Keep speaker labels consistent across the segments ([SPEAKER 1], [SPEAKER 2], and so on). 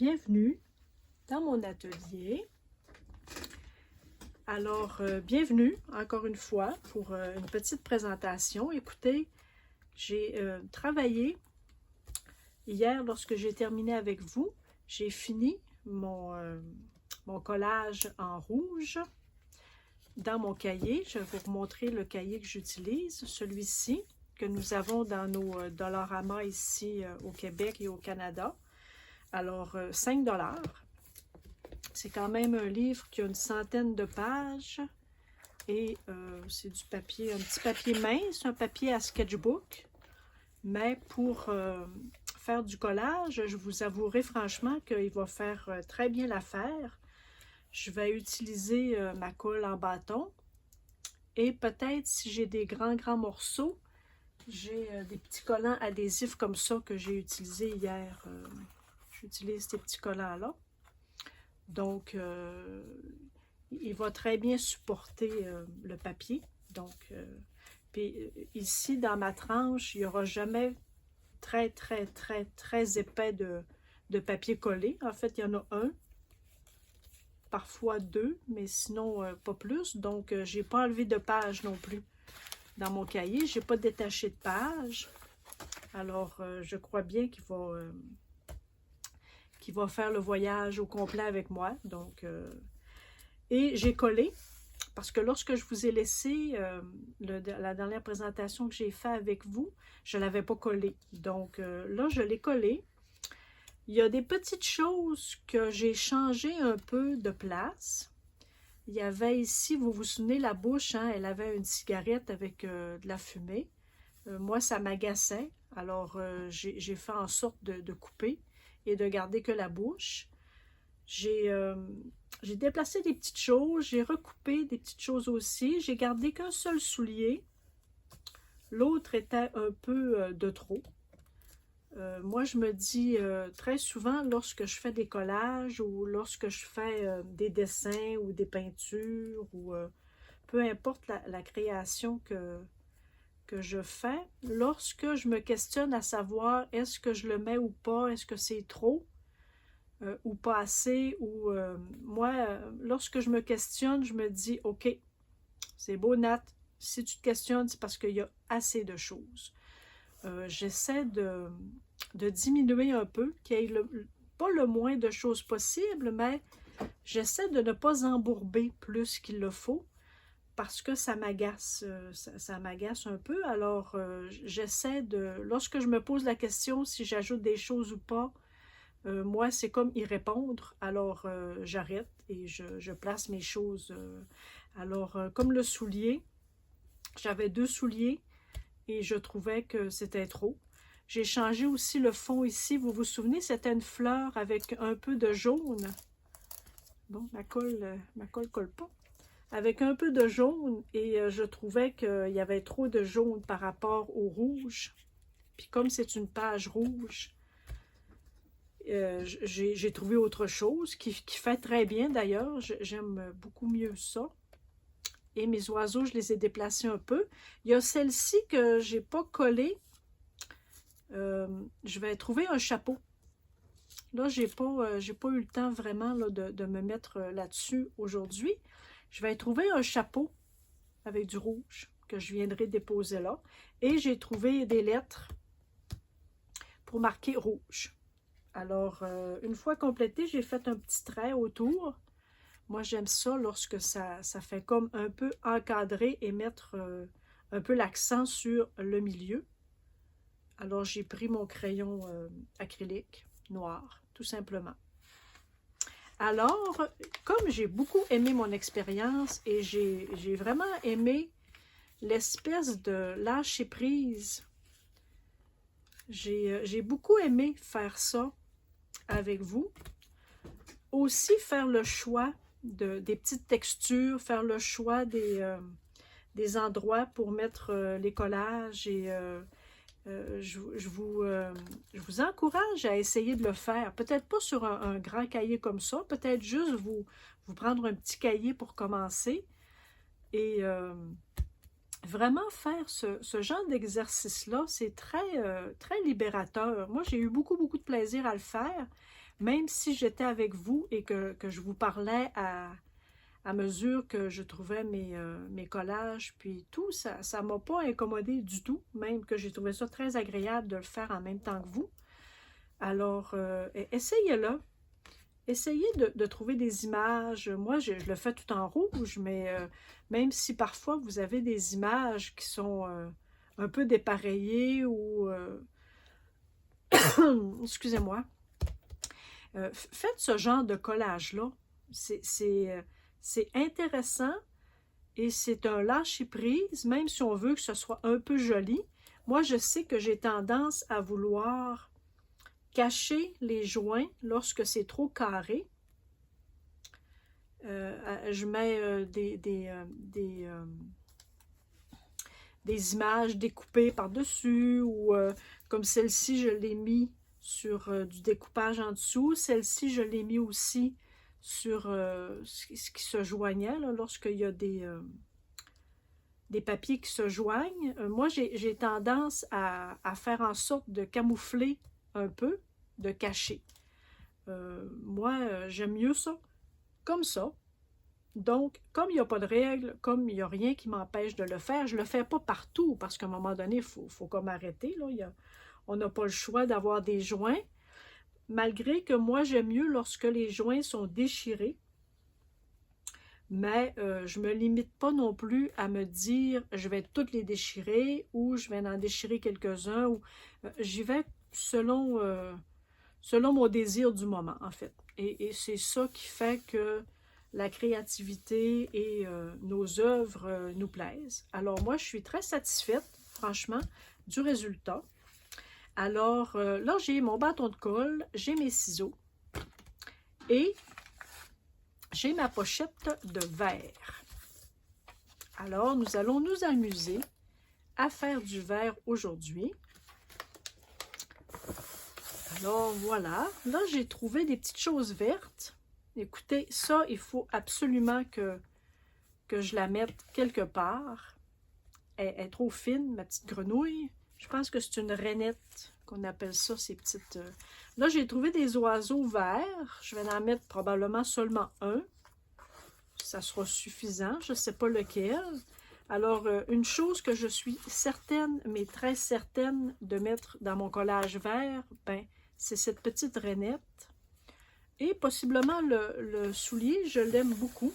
[SPEAKER 1] Bienvenue dans mon atelier. Alors, bienvenue encore une fois pour une petite présentation. Écoutez, j'ai travaillé hier lorsque j'ai terminé avec vous. J'ai fini mon collage en rouge dans mon cahier. Je vais vous remontrer le cahier que j'utilise, celui-ci que nous avons dans nos Dollarama ici au Québec et au Canada. Alors, 5 $. C'est quand même un livre qui a une centaine de pages et c'est du papier, un petit papier mince, un papier à sketchbook. Mais pour faire du collage, je vous avouerai franchement qu'il va faire très bien l'affaire. Je vais utiliser ma colle en bâton et peut-être si j'ai des grands morceaux, j'ai des petits collants adhésifs comme ça que j'ai utilisé hier. J'utilise ces petits collants-là. Donc, il va très bien supporter le papier. Donc, puis ici, dans ma tranche, il n'y aura jamais très épais de papier collé. En fait, il y en a un, parfois deux, mais sinon pas plus. Donc, je n'ai pas enlevé de page non plus dans mon cahier. Je n'ai pas détaché de page. Alors, je crois bien qu'il va faire le voyage au complet avec moi. Donc, et j'ai collé, parce que lorsque je vous ai laissé la dernière présentation que j'ai faite avec vous, je ne l'avais pas collé. Donc, là, je l'ai collé. Il y a des petites choses que j'ai changé un peu de place. Il y avait ici, vous vous souvenez, la bouche, hein, elle avait une cigarette avec de la fumée. Moi, ça m'agaçait. Alors, j'ai fait en sorte de couper et de garder que la bouche. J'ai déplacé des petites choses, j'ai recoupé des petites choses aussi. J'ai gardé qu'un seul soulier. L'autre était un peu de trop. Moi, je me dis très souvent, lorsque je fais des collages ou lorsque je fais des dessins ou des peintures ou peu importe la création que je fais, lorsque je me questionne à savoir est-ce que je le mets ou pas, est-ce que c'est trop ou pas assez, ou moi, lorsque je me questionne, je me dis ok, c'est beau Nat, si tu te questionnes, c'est parce qu'il y a assez de choses. J'essaie de diminuer un peu, qu'il y ait pas le moins de choses possible, mais j'essaie de ne pas embourber plus qu'il le faut, parce que ça m'agace, ça m'agace un peu. Alors, j'essaie de, lorsque je me pose la question si j'ajoute des choses ou pas, moi, c'est comme y répondre. Alors, j'arrête et je place mes choses. Alors, comme le soulier, j'avais 2 souliers et je trouvais que c'était trop. J'ai changé aussi le fond ici. Vous vous souvenez, c'était une fleur avec un peu de jaune. Bon, ma colle colle pas. Avec un peu de jaune et je trouvais qu'il y avait trop de jaune par rapport au rouge. Puis comme c'est une page rouge, j'ai trouvé autre chose qui fait très bien d'ailleurs. J'aime beaucoup mieux ça. Et mes oiseaux, je les ai déplacés un peu. Il y a celle-ci que je n'ai pas collée. Je vais trouver un chapeau. Là, j'ai pas eu le temps vraiment là, de me mettre là-dessus aujourd'hui. Je vais trouver un chapeau avec du rouge que je viendrai déposer là. Et j'ai trouvé des lettres pour marquer rouge. Alors, une fois complété, j'ai fait un petit trait autour. Moi, j'aime ça lorsque ça fait comme un peu encadrer et mettre un peu l'accent sur le milieu. Alors, j'ai pris mon crayon acrylique noir, tout simplement. Alors, comme j'ai beaucoup aimé mon expérience et j'ai vraiment aimé l'espèce de lâcher prise, j'ai beaucoup aimé faire ça avec vous. Aussi faire le choix des petites textures, faire le choix des endroits pour mettre les collages et je vous encourage à essayer de le faire. Peut-être pas sur un grand cahier comme ça, peut-être juste vous prendre un petit cahier pour commencer et vraiment faire ce genre d'exercice-là, c'est très libérateur. Moi, j'ai eu beaucoup de plaisir à le faire même si j'étais avec vous et que je vous parlais à mesure que je trouvais mes collages, puis tout, ça ne m'a pas incommodé du tout, même que j'ai trouvé ça très agréable de le faire en même temps que vous. Alors, essayez-le. Essayez de trouver des images. Moi, je le fais tout en rouge, mais même si parfois vous avez des images qui sont un peu dépareillées ou... excusez-moi. Faites ce genre de collage-là. C'est intéressant et c'est un lâcher-prise, même si on veut que ce soit un peu joli. Moi, je sais que j'ai tendance à vouloir cacher les joints lorsque c'est trop carré. Je mets des images découpées par-dessus ou comme celle-ci, je l'ai mis sur du découpage en dessous. Celle-ci, je l'ai mis aussi sur ce qui se joignait là, lorsqu'il y a des papiers qui se joignent. Moi, j'ai tendance à faire en sorte de camoufler un peu, de cacher. Moi, j'aime mieux ça, comme ça. Donc, comme il n'y a pas de règle, comme il n'y a rien qui m'empêche de le faire, je ne le fais pas partout, parce qu'à un moment donné, il faut comme arrêter. Là. On n'a pas le choix d'avoir des joints, malgré que moi, j'aime mieux lorsque les joints sont déchirés. Mais je ne me limite pas non plus à me dire je vais toutes les déchirer ou je vais en déchirer quelques-uns. J'y vais selon mon désir du moment, en fait. Et c'est ça qui fait que la créativité et nos œuvres nous plaisent. Alors moi, je suis très satisfaite, franchement, du résultat. Alors là, j'ai mon bâton de colle, j'ai mes ciseaux et j'ai ma pochette de verre. Alors, nous allons nous amuser à faire du verre aujourd'hui. Alors, voilà. Là, j'ai trouvé des petites choses vertes. Écoutez, ça, il faut absolument que je la mette quelque part. Elle est trop fine, ma petite grenouille. Je pense que c'est une rainette qu'on appelle ça, ces petites... Là, j'ai trouvé des oiseaux verts. Je vais en mettre probablement seulement un. Ça sera suffisant. Je ne sais pas lequel. Alors, une chose que je suis certaine, mais très certaine de mettre dans mon collage vert, ben, c'est cette petite rainette. Et possiblement le soulier, je l'aime beaucoup.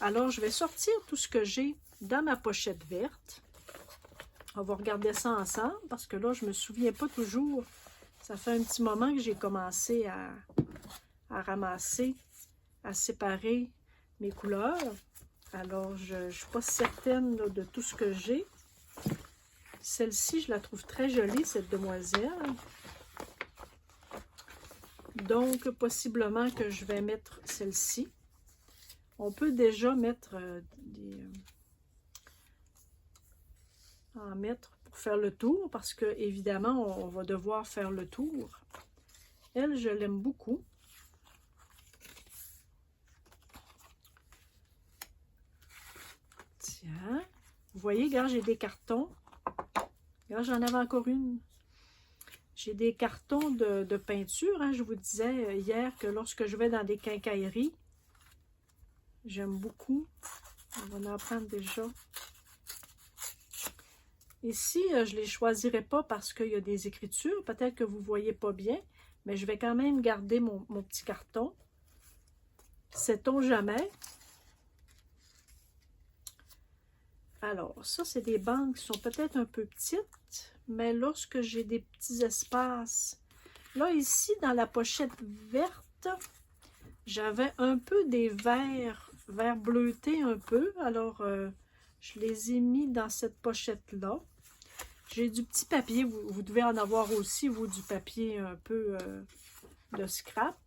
[SPEAKER 1] Alors, je vais sortir tout ce que j'ai dans ma pochette verte. On va regarder ça ensemble parce que là, je ne me souviens pas toujours. Ça fait un petit moment que j'ai commencé à ramasser, à séparer mes couleurs. Alors, je ne suis pas certaine là, de tout ce que j'ai. Celle-ci, je la trouve très jolie, cette demoiselle. Donc, possiblement que je vais mettre celle-ci. On peut déjà mettre en mettre pour faire le tour, parce que évidemment, on va devoir faire le tour. Elle, je l'aime beaucoup. Tiens, vous voyez, regarde, j'ai des cartons. Regarde, j'en avais encore une. J'ai des cartons de peinture. Hein. Je vous disais hier que lorsque je vais dans des quincailleries, j'aime beaucoup. On va en prendre déjà. Ici, je ne les choisirai pas parce qu'il y a des écritures. Peut-être que vous ne voyez pas bien, mais je vais quand même garder mon petit carton. Sait-on jamais? Alors, ça, c'est des banques qui sont peut-être un peu petites, mais lorsque j'ai des petits espaces... Là, ici, dans la pochette verte, j'avais un peu des verts bleutés un peu. Alors, je les ai mis dans cette pochette-là. J'ai du petit papier. Vous devez en avoir aussi, vous, du papier un peu de scrap.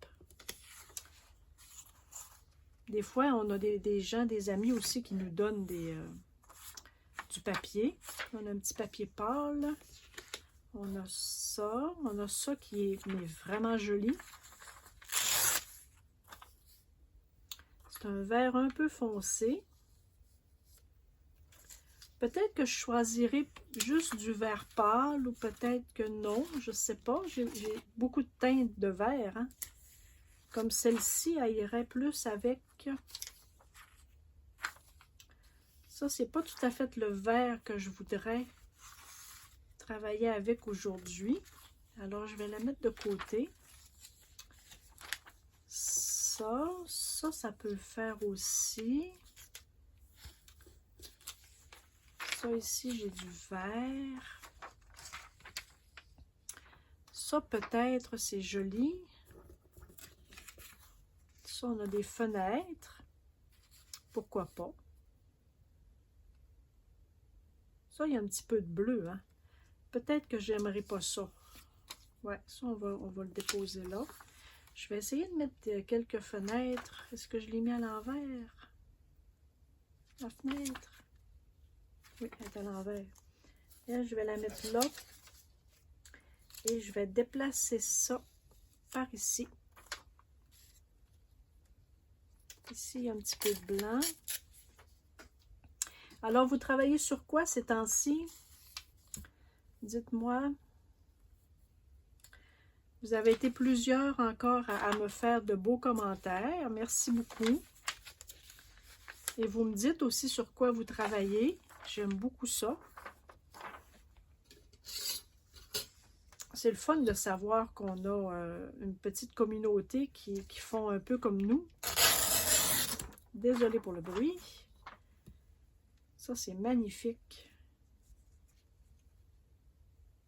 [SPEAKER 1] Des fois, on a des gens, des amis aussi qui nous donnent du papier. On a un petit papier pâle. On a ça qui est vraiment joli. C'est un vert un peu foncé. Peut-être que je choisirai juste du vert pâle ou peut-être que non, je ne sais pas. J'ai beaucoup de teintes de vert. Hein? Comme celle-ci, elle irait plus avec... Ça, c'est pas tout à fait le vert que je voudrais travailler avec aujourd'hui. Alors, je vais la mettre de côté. Ça peut le faire aussi. Ça ici, j'ai du vert. Ça, peut-être, c'est joli. Ça, on a des fenêtres. Pourquoi pas? Ça, il y a un petit peu de bleu. Hein? Peut-être que j'aimerais pas ça. Ouais, ça, on va le déposer là. Je vais essayer de mettre quelques fenêtres. Est-ce que je l'ai mis à l'envers? La fenêtre? Oui, elle est à l'envers. Et je vais la mettre là. Et je vais déplacer ça par ici. Ici, il y a un petit peu de blanc. Alors, vous travaillez sur quoi ces temps-ci? Dites-moi. Vous avez été plusieurs encore à me faire de beaux commentaires. Merci beaucoup. Et vous me dites aussi sur quoi vous travaillez. J'aime beaucoup ça. C'est le fun de savoir qu'on a une petite communauté qui font un peu comme nous. Désolée pour le bruit. Ça, c'est magnifique.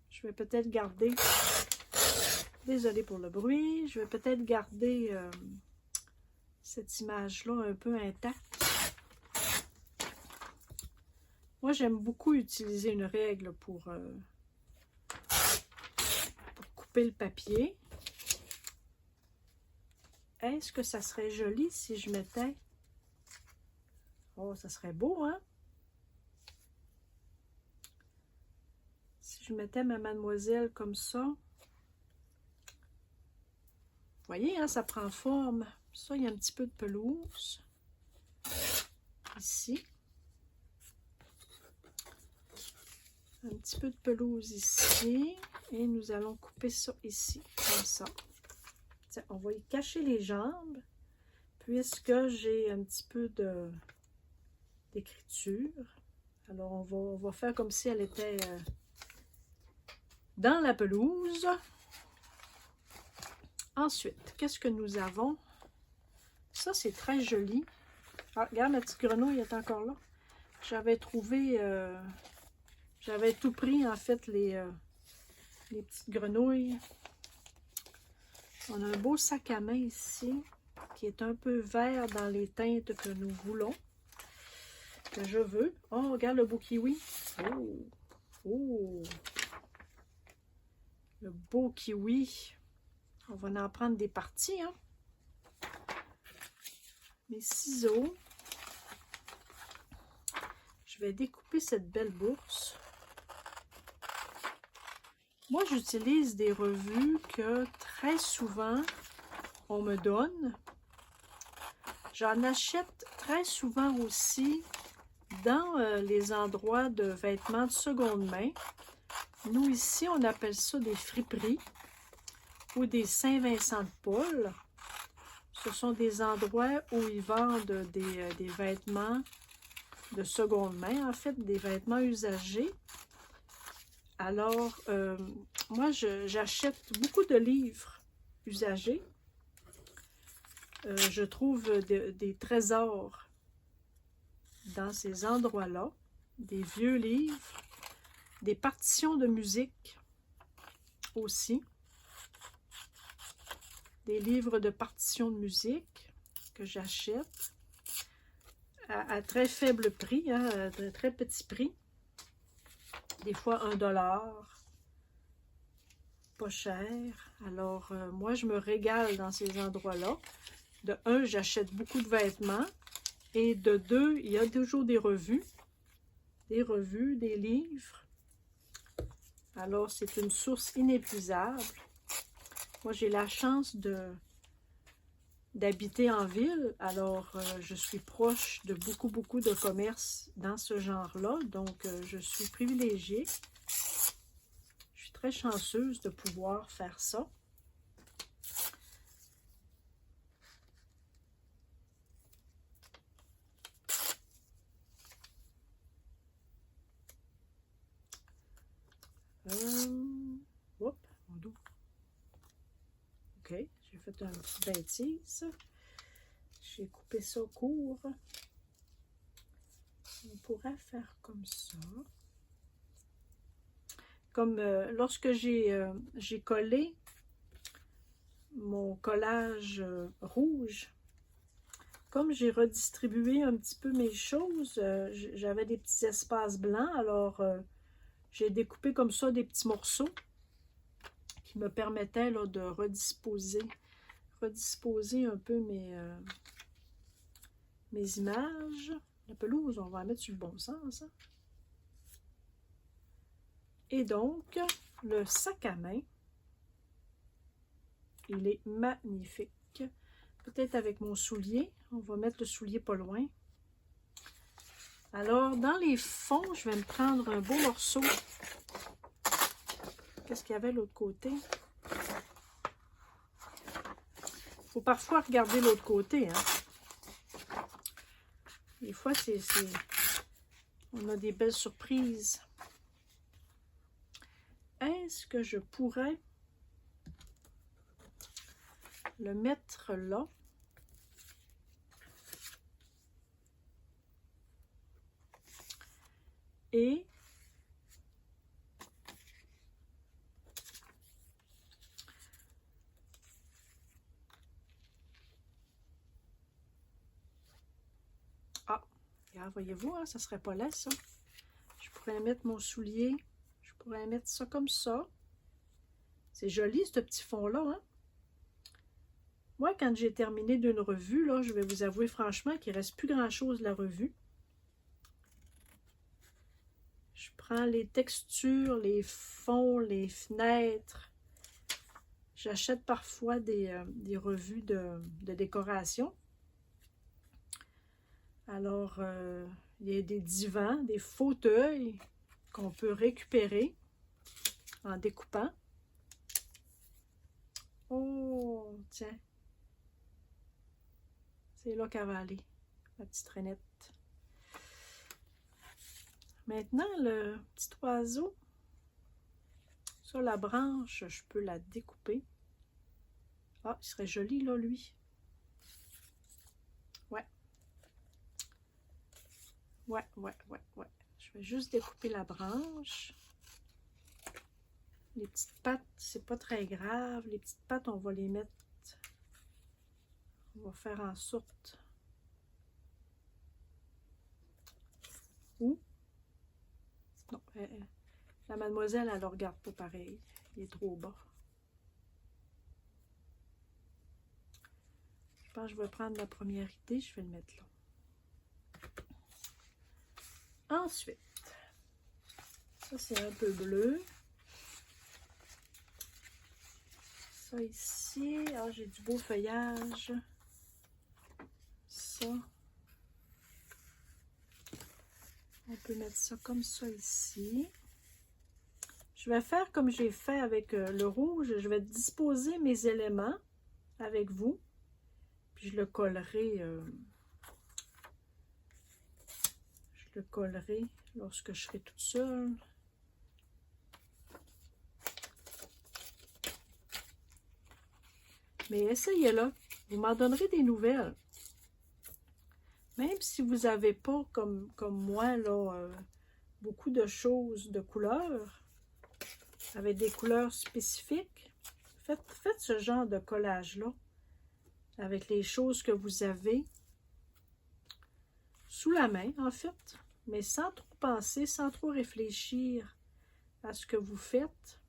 [SPEAKER 1] Je vais peut-être garder... Désolée pour le bruit. Je vais peut-être garder cette image-là un peu intacte. Moi, j'aime beaucoup utiliser une règle pour couper le papier. Est-ce que ça serait joli si je mettais... Oh, ça serait beau, hein? Si je mettais ma mademoiselle comme ça... Vous voyez, hein, ça prend forme. Ça, il y a un petit peu de pelouse. Ici. Un petit peu de pelouse ici. Et nous allons couper ça ici, comme ça. Tiens, on va y cacher les jambes, puisque j'ai un petit peu d'écriture. Alors, on va faire comme si elle était dans la pelouse. Ensuite, qu'est-ce que nous avons? Ça, c'est très joli. Ah, regarde, ma petite grenouille est encore là. J'avais trouvé... j'avais tout pris, en fait, les petites grenouilles. On a un beau sac à main ici, qui est un peu vert dans les teintes que nous voulons, que je veux. Oh, regarde le beau kiwi. Oh! Oh! Le beau kiwi. On va en prendre des parties, hein. Mes ciseaux. Je vais découper cette belle bourse. Moi, j'utilise des revues que très souvent on me donne. J'en achète très souvent aussi dans les endroits de vêtements de seconde main. Nous, ici, on appelle ça des friperies ou des Saint-Vincent-de-Paul. Ce sont des endroits où ils vendent des vêtements de seconde main, en fait, des vêtements usagés. Alors, moi, j'achète beaucoup de livres usagés. Je trouve des trésors dans ces endroits-là, des vieux livres, des partitions de musique aussi, des livres de partitions de musique que j'achète à très faible prix, hein, à très petit prix, des fois $1, pas cher. Alors, moi, je me régale dans ces endroits-là. De un, j'achète beaucoup de vêtements. Et de deux, il y a toujours des revues, des livres. Alors, c'est une source inépuisable. Moi, j'ai la chance de d'habiter en ville, alors je suis proche de beaucoup de commerces dans ce genre-là, donc je suis privilégiée. Je suis très chanceuse de pouvoir faire ça. Oups, mon dos. OK, j'ai fait une petite bêtise. J'ai coupé ça court. On pourrait faire comme ça. Comme lorsque j'ai collé mon collage rouge, comme j'ai redistribué un petit peu mes choses, j'avais des petits espaces blancs, alors j'ai découpé comme ça des petits morceaux qui me permettaient là, de redisposer un peu mes images. La pelouse, on va la mettre sur le bon sens. Hein? Et donc, le sac à main, il est magnifique. Peut-être avec mon soulier, on va mettre le soulier pas loin. Alors, dans les fonds, je vais me prendre un beau morceau. Qu'est-ce qu'il y avait de l'autre côté? Il faut parfois regarder l'autre côté. Hein? Des fois, on a des belles surprises. Est-ce que je pourrais le mettre là? Et voyez-vous, hein, ça serait pas laid, ça. Je pourrais mettre mon soulier. Je pourrais mettre ça comme ça. C'est joli, ce petit fond-là. Hein? Moi, quand j'ai terminé d'une revue, là, je vais vous avouer franchement qu'il ne reste plus grand-chose de la revue. Je prends les textures, les fonds, les fenêtres. J'achète parfois des revues de décoration. Alors, il y a des divans, des fauteuils qu'on peut récupérer en découpant. Oh, tiens. C'est là qu'elle va aller, ma petite Renette. Maintenant, le petit oiseau, ça, la branche, je peux la découper. Ah, il serait joli, là, lui. Ouais. Ouais. Je vais juste découper la branche. Les petites pattes, c'est pas très grave. Les petites pattes, on va les mettre. On va faire en sorte. Où? Non, la mademoiselle, elle ne regarde pas pareil. Il est trop bas. Je pense que je vais prendre la première idée. Je vais le mettre là. Ensuite, ça c'est un peu bleu. Ça ici, ah, j'ai du beau feuillage. Ça. On peut mettre ça comme ça ici. Je vais faire comme j'ai fait avec le rouge. Je vais disposer mes éléments avec vous. Puis je le collerai. Je le collerai lorsque je serai toute seule. Mais essayez-le. Vous m'en donnerez des nouvelles. Même si vous n'avez pas, comme moi, là, beaucoup de choses de couleurs, avec des couleurs spécifiques, faites ce genre de collage-là, avec les choses que vous avez sous la main, en fait, mais sans trop penser, sans trop réfléchir à ce que vous faites.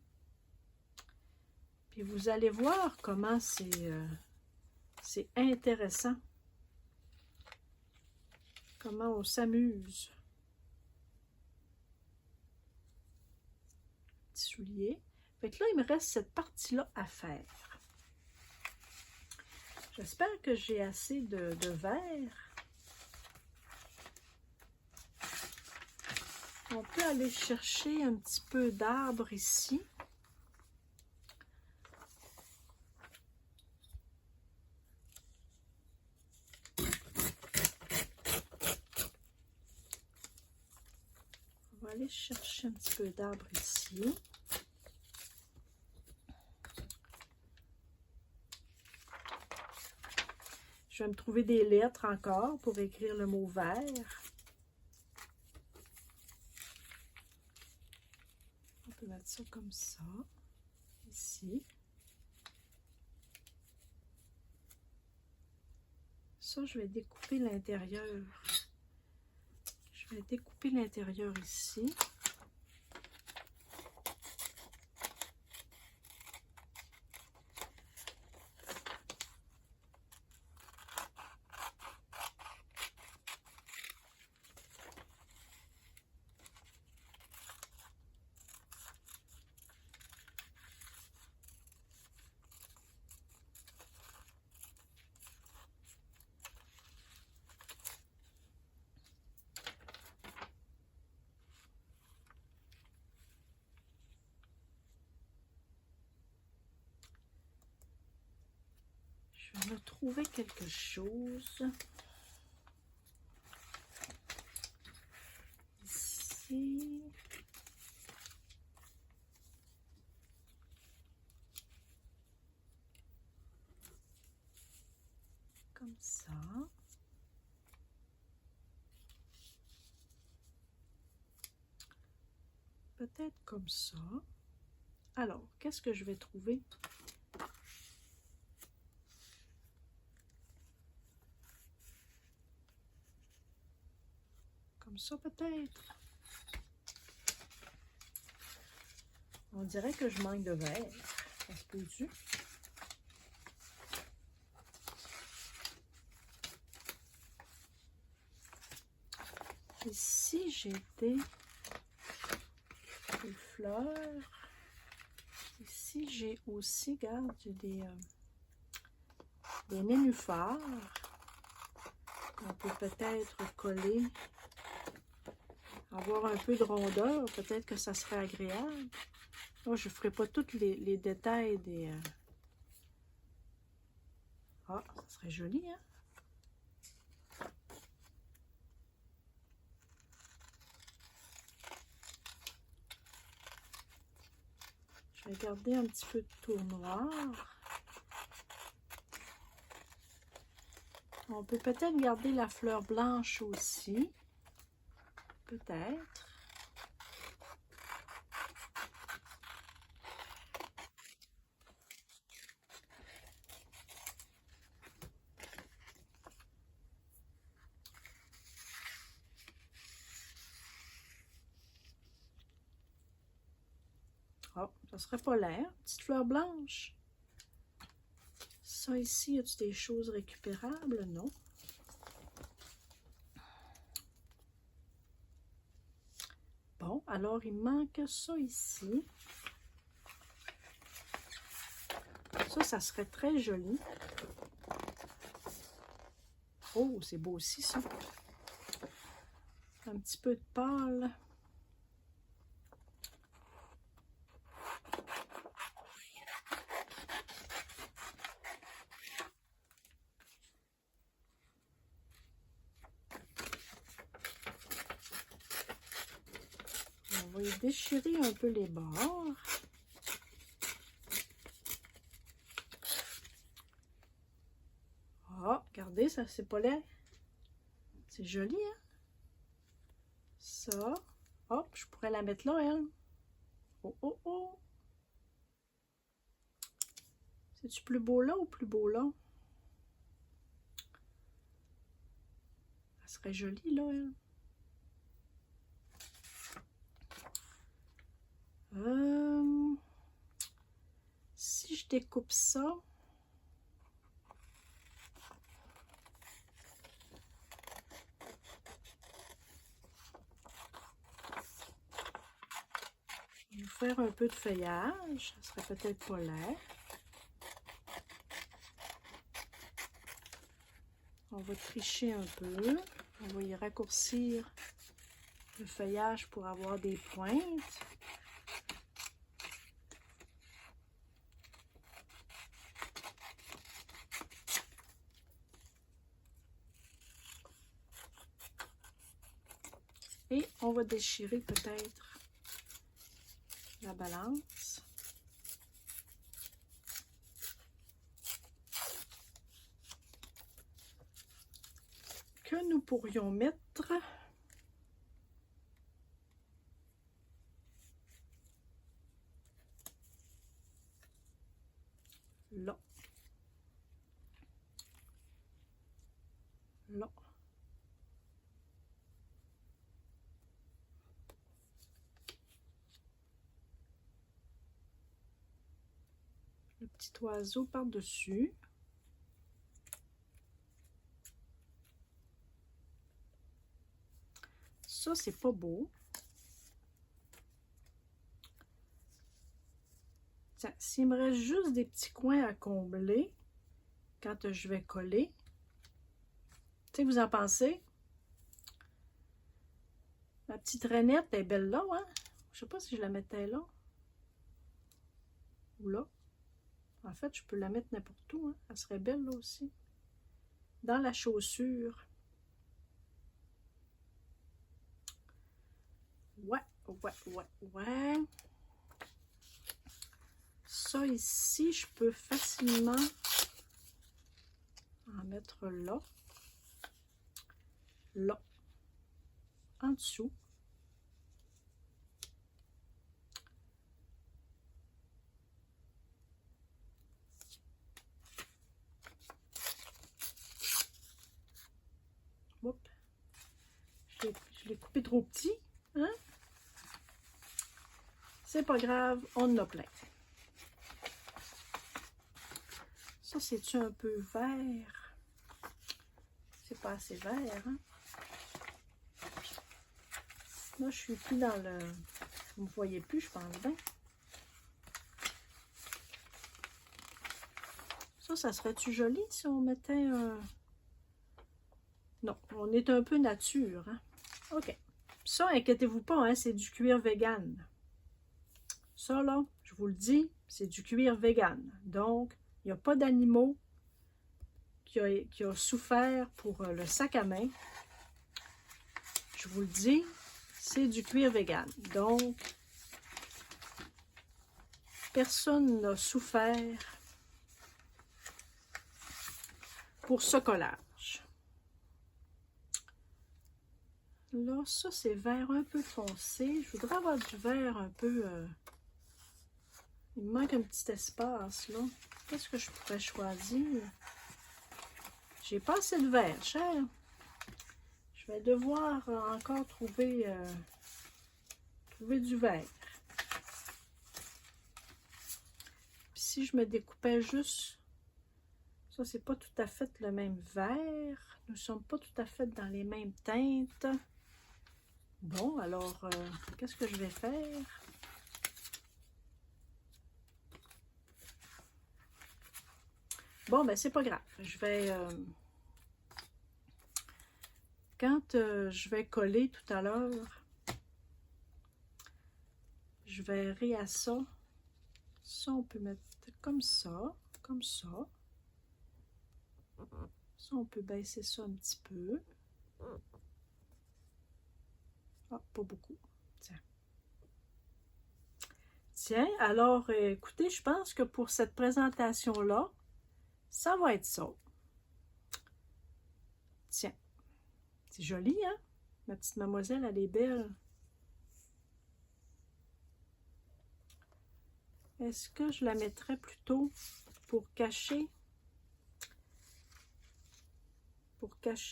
[SPEAKER 1] Puis vous allez voir comment c'est intéressant. Comment on s'amuse. Petit soulier. Fait que là, il me reste cette partie-là à faire. J'espère que j'ai assez de verre. On peut aller chercher un petit peu d'arbre ici. On va aller chercher un petit peu d'arbre ici. Je vais me trouver des lettres encore pour écrire le mot vert. On peut mettre ça comme ça, ici. Ça, je vais découper l'intérieur. Je vais découper l'intérieur ici. Je vais trouver quelque chose. Ici. Comme ça. Peut-être comme ça. Alors, qu'est-ce que je vais trouver? Comme ça, peut-être. On dirait que je manque de verre. Ça se peut-tu? Ici, j'ai des fleurs. Ici, j'ai aussi, regarde, j'ai des nénuphars. On peut peut-être coller, avoir un peu de rondeur. Peut-être que ça serait agréable. Oh, je ne ferai pas tous les détails des... Ah, ça serait joli, hein? Je vais garder un petit peu de tour noir. On peut peut-être garder la fleur blanche aussi. Peut-être. Oh, ça serait pas l'air. Petite fleur blanche. Ça ici, y a-t-il des choses récupérables? Non. Bon, alors il manque ça ici. Ça serait très joli. Oh, c'est beau aussi, ça. Un petit peu de pâle. On va y déchirer un peu les bords. Ah, regardez, ça, c'est pas laid. C'est joli, hein? Ça. Hop, je pourrais la mettre là, elle. Oh, oh, oh. C'est-tu plus beau là ou plus beau là? Ça serait joli, là, elle. Si je découpe ça, je vais faire un peu de feuillage, ça serait peut-être pas l'air. On va tricher un peu. On va y raccourcir le feuillage pour avoir des pointes. Et on va déchirer peut-être la balance. Que nous pourrions mettre là. Là. Le petit oiseau par-dessus. Ça, c'est pas beau. Tiens, s'il me reste juste des petits coins à combler quand je vais coller, tu sais, vous en pensez? Ma petite rainette est belle là, hein? Je sais pas si je la mettais là. Ou là. En fait, je peux la mettre n'importe où, hein? Elle serait belle là aussi. Dans la chaussure. Ouais. Ça ici, je peux facilement en mettre là. Là. En dessous. Oups. Je l'ai coupé trop petit, hein? C'est pas grave, on en a plein. Ça, c'est-tu un peu vert? C'est pas assez vert, hein? Là, je suis plus dans le... Vous ne me voyez plus, je pense bien. Ça serait-tu joli si on mettait un... Non, on est un peu nature, hein? OK. Ça, inquiétez-vous pas, hein, c'est du cuir vegan. Ça, là, je vous le dis, c'est du cuir vegan. Donc, il n'y a pas d'animaux qui a souffert pour le sac à main. Je vous le dis, c'est du cuir vegan. Donc, personne n'a souffert pour ce collage. Là, ça, c'est vert un peu foncé. Je voudrais avoir du vert un peu... Il me manque un petit espace, là. Qu'est-ce que je pourrais choisir? J'ai pas assez de vert, cher. Je vais devoir encore trouver du vert. Puis si je me découpais juste... Ça, c'est pas tout à fait le même vert. Nous ne sommes pas tout à fait dans les mêmes teintes. Bon, alors, qu'est-ce que je vais faire? Bon, ben c'est pas grave. Je vais... quand je vais coller tout à l'heure, je verrai à ça. Ça, on peut mettre comme ça, comme ça. Ça, on peut baisser ça un petit peu. Ah, pas beaucoup. Tiens. Tiens, alors, écoutez, je pense que pour cette présentation-là, ça va être ça. Tiens. C'est joli, hein? Ma petite mademoiselle, elle est belle. Est-ce que je la mettrais plutôt pour cacher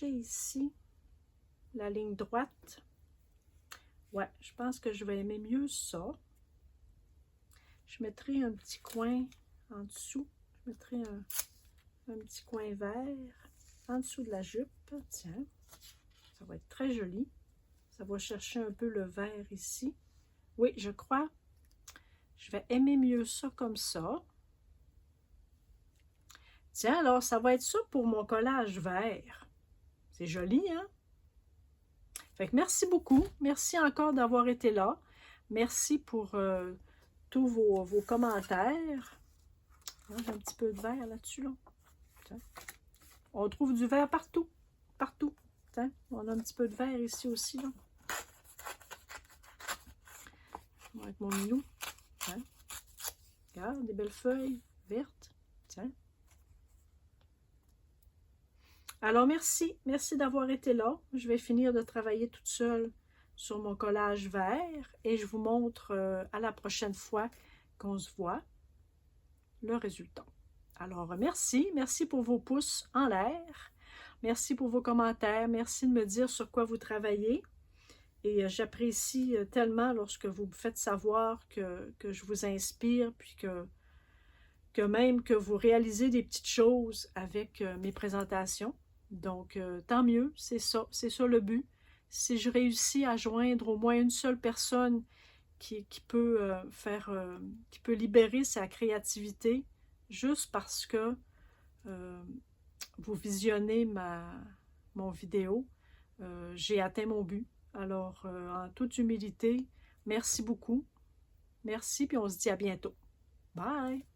[SPEAKER 1] ici la ligne droite? Ouais, je pense que je vais aimer mieux ça. Je mettrai un petit coin en dessous. Je mettrai un petit coin vert en dessous de la jupe. Tiens, ça va être très joli. Ça va chercher un peu le vert ici. Oui, je crois. Je vais aimer mieux ça comme ça. Tiens, alors, ça va être ça pour mon collage vert. C'est joli, hein? Fait que merci beaucoup. Merci encore d'avoir été là. Merci pour tous vos commentaires. J'ai un petit peu de verre là-dessus, là. Tiens. On trouve du verre partout. Partout. Tiens. On a un petit peu de verre ici aussi, là. Avec mon minou. Tiens. Regarde, des belles feuilles vertes. Tiens. Alors, merci. Merci d'avoir été là. Je vais finir de travailler toute seule sur mon collage vert et je vous montre à la prochaine fois qu'on se voit le résultat. Alors, merci. Merci pour vos pouces en l'air. Merci pour vos commentaires. Merci de me dire sur quoi vous travaillez. Et j'apprécie tellement lorsque vous me faites savoir que je vous inspire, puis que même que vous réalisez des petites choses avec mes présentations. Donc, tant mieux, c'est ça le but. Si je réussis à joindre au moins une seule personne qui peut qui peut libérer sa créativité juste parce que vous visionnez mon vidéo, j'ai atteint mon but. Alors, en toute humilité, merci beaucoup. Merci, puis on se dit à bientôt. Bye!